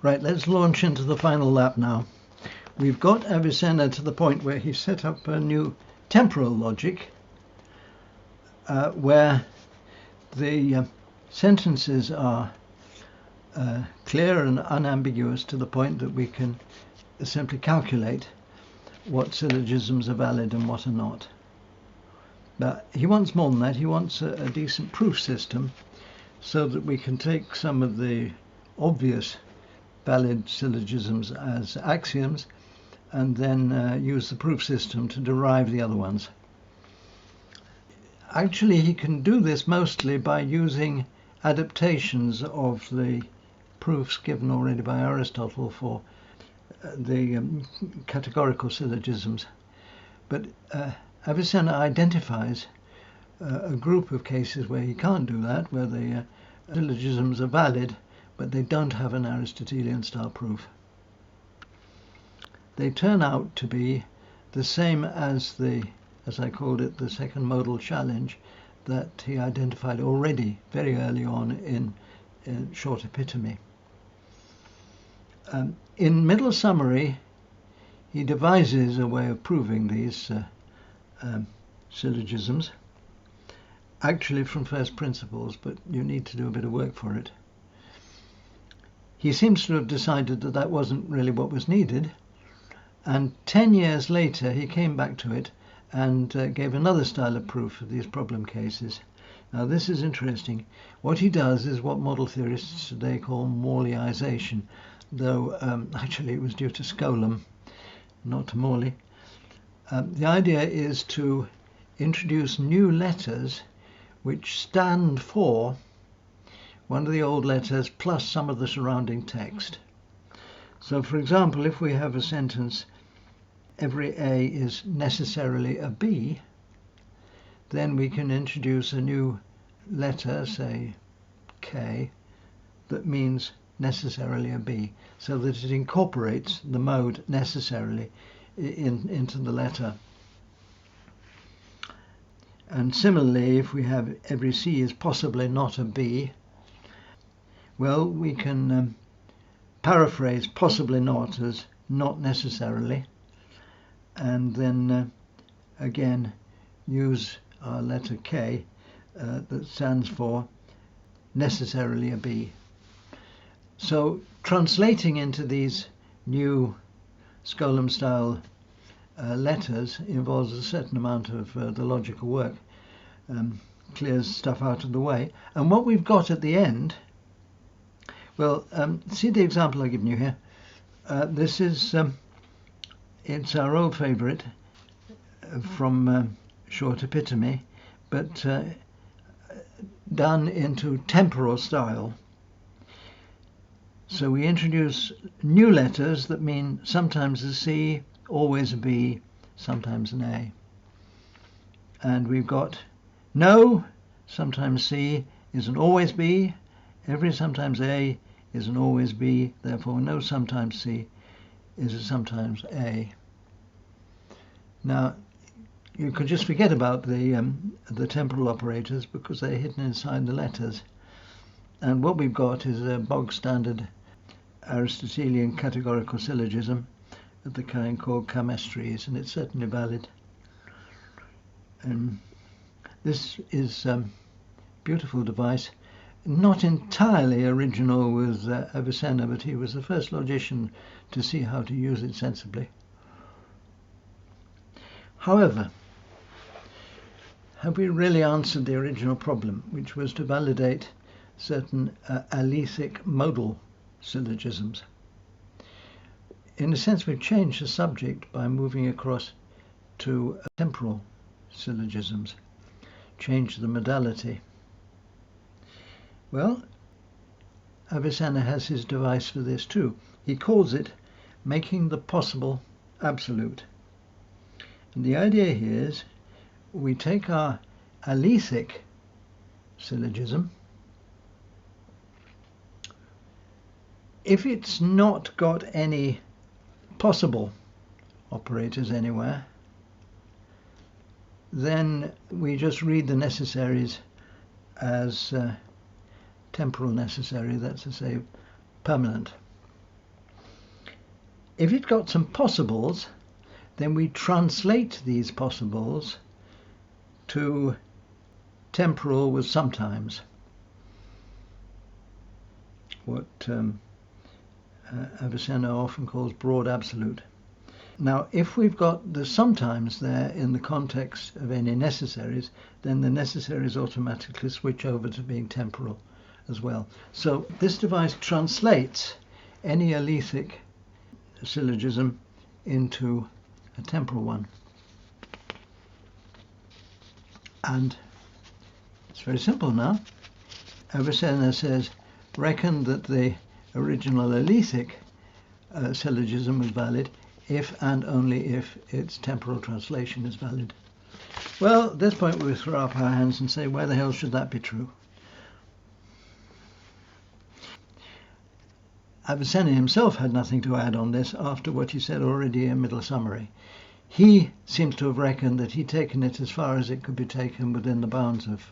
Right, let's launch into the final lap now. We've got Avicenna to the point where he set up a new temporal logic where the sentences are clear and unambiguous to the point that we can simply calculate what syllogisms are valid and what are not. But he wants more than that. He wants a decent proof system so that we can take some of the obvious valid syllogisms as axioms and then use the proof system to derive the other ones. Actually, he can do this mostly by using adaptations of the proofs given already by Aristotle for the categorical syllogisms. But Avicenna identifies a group of cases where he can't do that, where the syllogisms are valid, but they don't have an Aristotelian-style proof. They turn out to be the same as as I called it, the second modal challenge that he identified already very early on in Short Epitome. In Middle Summary, he devises a way of proving these syllogisms, actually from first principles, but you need to do a bit of work for it. He seems to have decided that that wasn't really what was needed, and 10 years later he came back to it and gave another style of proof for these problem cases. Now this is interesting. What he does is what model theorists today call Morleyization, though actually it was due to Scolum, not to Morley. The idea is to introduce new letters which stand for one of the old letters plus some of the surrounding text. So for example, if we have a sentence, every A is necessarily a B, then we can introduce a new letter, say K, that means necessarily a B, so that it incorporates the mode necessarily into the letter. And similarly, if we have every C is possibly not a B, well, we can paraphrase possibly not as not necessarily, and then again use our letter K that stands for necessarily a B. So translating into these new Scolum-style letters involves a certain amount of the logical work, clears stuff out of the way. And what we've got at the end, well, see the example I've given you here. This is, it's our old favourite from Short Epitome, but done into temporal style. So we introduce new letters that mean sometimes a C, always a B, sometimes an A. And we've got no, sometimes C is an always B, every sometimes A is an always B, therefore no sometimes C is a sometimes A. Now, you could just forget about the temporal operators because they're hidden inside the letters. And what we've got is a bog standard Aristotelian categorical syllogism of the kind called chamestries, and it's certainly valid. This is a beautiful device, not entirely original with Avicenna, but he was the first logician to see how to use it sensibly. However, have we really answered the original problem, which was to validate certain alethic modal syllogisms? In a sense, we've changed the subject by moving across to temporal syllogisms, changed the modality. Well, Avicenna has his device for this too. He calls it making the possible absolute. And the idea here is we take our alethic syllogism. If it's not got any possible operators anywhere, then we just read the necessaries as temporal necessary, that's to say permanent. If it's got some possibles, then we translate these possibles to temporal with sometimes, what Avicenna often calls broad absolute. Now, if we've got the sometimes there in the context of any necessaries, then the necessaries automatically switch over to being temporal as well. So this device translates any alethic syllogism into a temporal one. And it's very simple now. Avicenna says, reckon that the original alethic syllogism was valid if and only if its temporal translation is valid. Well, at this point we throw up our hands and say, where the hell should that be true? Avicenna himself had nothing to add on this after what he said already in Middle Summary. He seems to have reckoned that he'd taken it as far as it could be taken within the bounds of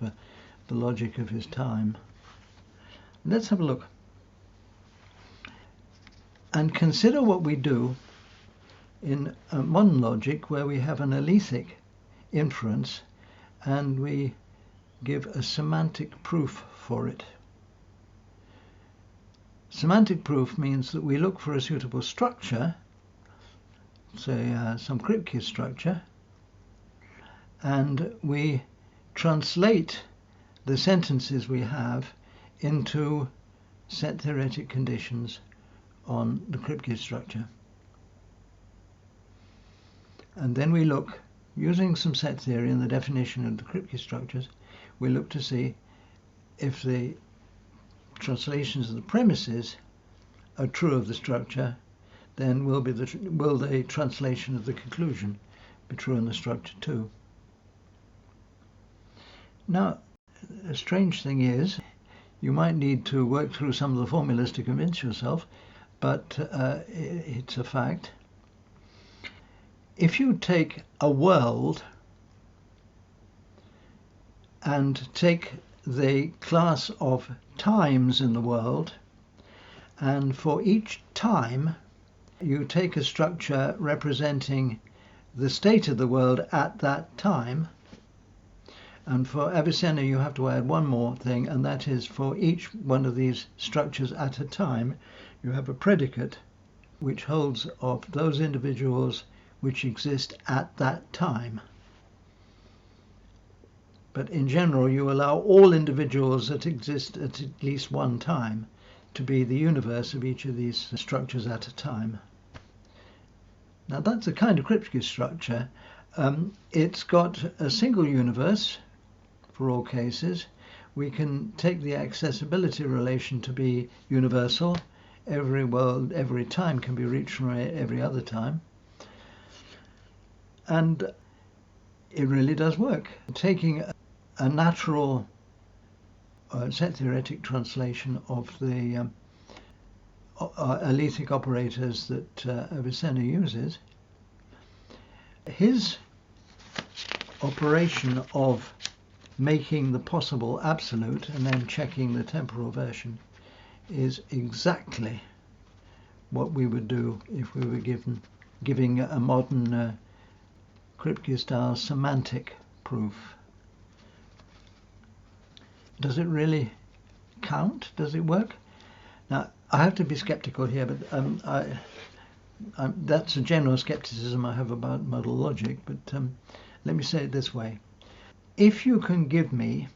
the logic of his time. Let's have a look and consider what we do in modern logic, where we have an alethic inference and we give a semantic proof for it. Semantic proof means that we look for a suitable structure, say some Kripke structure, and we translate the sentences we have into set theoretic conditions on the Kripke structure. And then we look, using some set theory and the definition of the Kripke structures, we look to see if the translations of the premises are true of the structure, then will the translation of the conclusion be true in the structure too. Now, a strange thing is, you might need to work through some of the formulas to convince yourself, but it's a fact. If you take a world and take the class of times in the world, and for each time you take a structure representing the state of the world at that time, and for Avicenna you have to add one more thing, and that is for each one of these structures at a time you have a predicate which holds of those individuals which exist at that time. But in general, you allow all individuals that exist at least one time to be the universe of each of these structures at a time. Now that's a kind of Kripke structure. It's got a single universe for all cases. We can take the accessibility relation to be universal. Every world, every time can be reached from every other time. And it really does work. Taking a natural set theoretic translation of the alethic operators that Avicenna uses, his operation of making the possible absolute and then checking the temporal version is exactly what we would do if we were giving a modern Kripke-style semantic proof. Does it really count? Does it work? Now, I have to be skeptical here, but that's a general skepticism I have about modal logic, but let me say it this way. If you can give me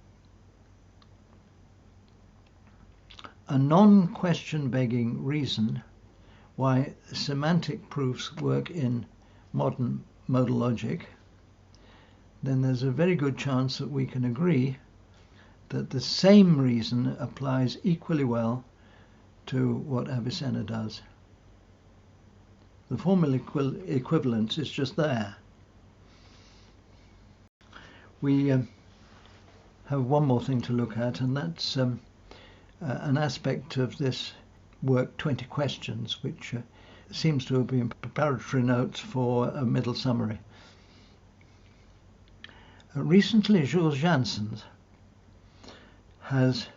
a non-question begging reason why semantic proofs work in modern modal logic, then there's a very good chance that we can agree that the same reason applies equally well to what Avicenna does. The formal equivalence is just there. We have one more thing to look at, and that's an aspect of this work, 20 Questions, which seems to have been preparatory notes for a middle summary. Recently, Jules Janssens has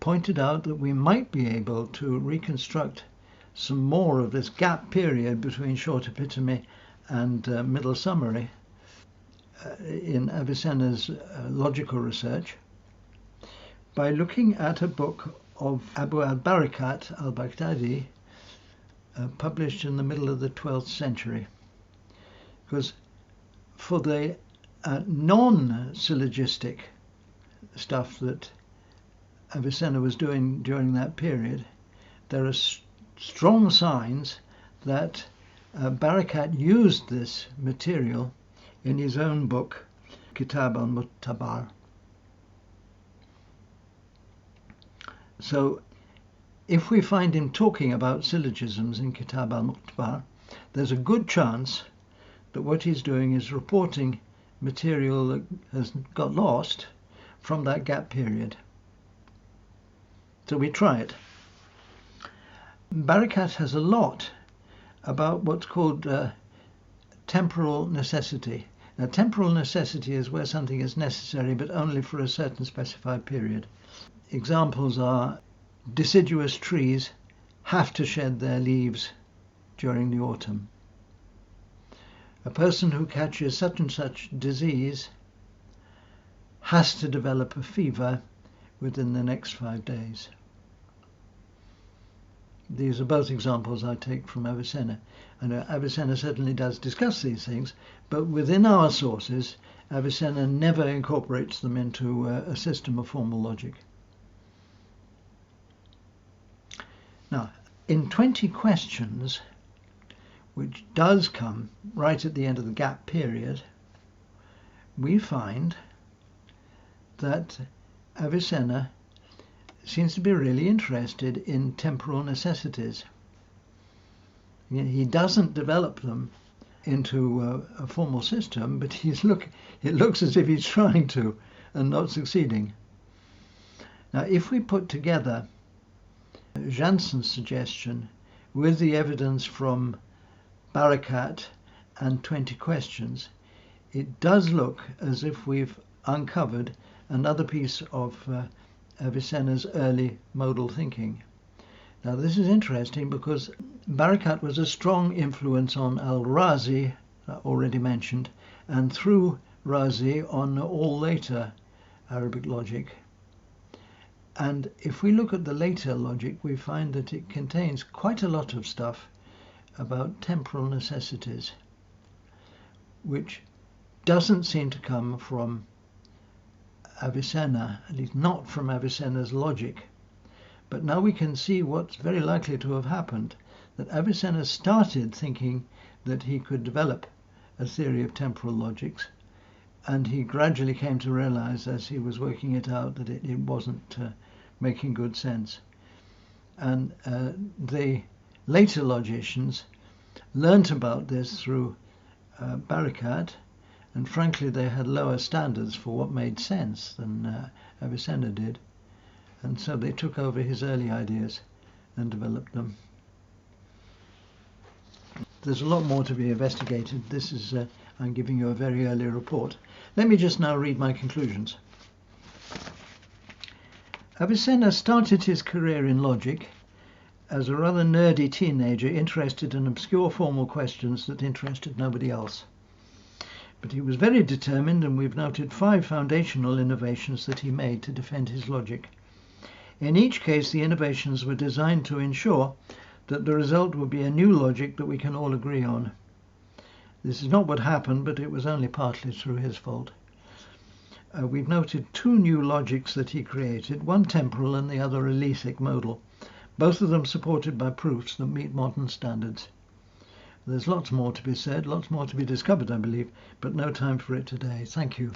pointed out that we might be able to reconstruct some more of this gap period between short epitome and middle summary in Avicenna's logical research by looking at a book of Abu al-Barakat al-Baghdadi, published in the middle of the 12th century. Because for the non-syllogistic stuff that Avicenna was doing during that period, there are strong signs that Barakat used this material in his own book, Kitab al-Mu'tabar. So if we find him talking about syllogisms in Kitab al-Mu'tabar, there's a good chance that what he's doing is reporting material that has got lost from that gap period. So we try it. Barakat has a lot about what's called temporal necessity. Now, temporal necessity is where something is necessary but only for a certain specified period. Examples are deciduous trees have to shed their leaves during the autumn. A person who catches such and such disease has to develop a fever within the next 5 days. These are both examples I take from Avicenna. And Avicenna certainly does discuss these things, but within our sources, Avicenna never incorporates them into a system of formal logic. Now, in 20 questions, which does come right at the end of the gap period, we find that Avicenna seems to be really interested in temporal necessities. He doesn't develop them into a formal system, but it looks as if he's trying to and not succeeding. Now, if we put together Janssen's suggestion with the evidence from Barakat and 20 questions, it does look as if we've uncovered another piece of Avicenna's early modal thinking. Now, this is interesting because Barakat was a strong influence on al-Razi, already mentioned, and through Razi on all later Arabic logic. And if we look at the later logic, we find that it contains quite a lot of stuff about temporal necessities, which doesn't seem to come from Avicenna, at least not from Avicenna's logic. But now we can see what's very likely to have happened, that Avicenna started thinking that he could develop a theory of temporal logics, and he gradually came to realize as he was working it out that it wasn't making good sense. And the later logicians learnt about this through Barakat, and frankly they had lower standards for what made sense than Avicenna did, and so they took over his early ideas and developed them. There's a lot more to be investigated. This is I'm giving you a very early report. Let me just now read my conclusions. Avicenna started his career in logic as a rather nerdy teenager interested in obscure formal questions that interested nobody else. But he was very determined, and we've noted 5 foundational innovations that he made to defend his logic. In each case, the innovations were designed to ensure that the result would be a new logic that we can all agree on. This is not what happened, but it was only partly through his fault. We've noted 2 new logics that he created, one temporal and the other a lethic modal, both of them supported by proofs that meet modern standards. There's lots more to be said, lots more to be discovered, I believe, but no time for it today. Thank you.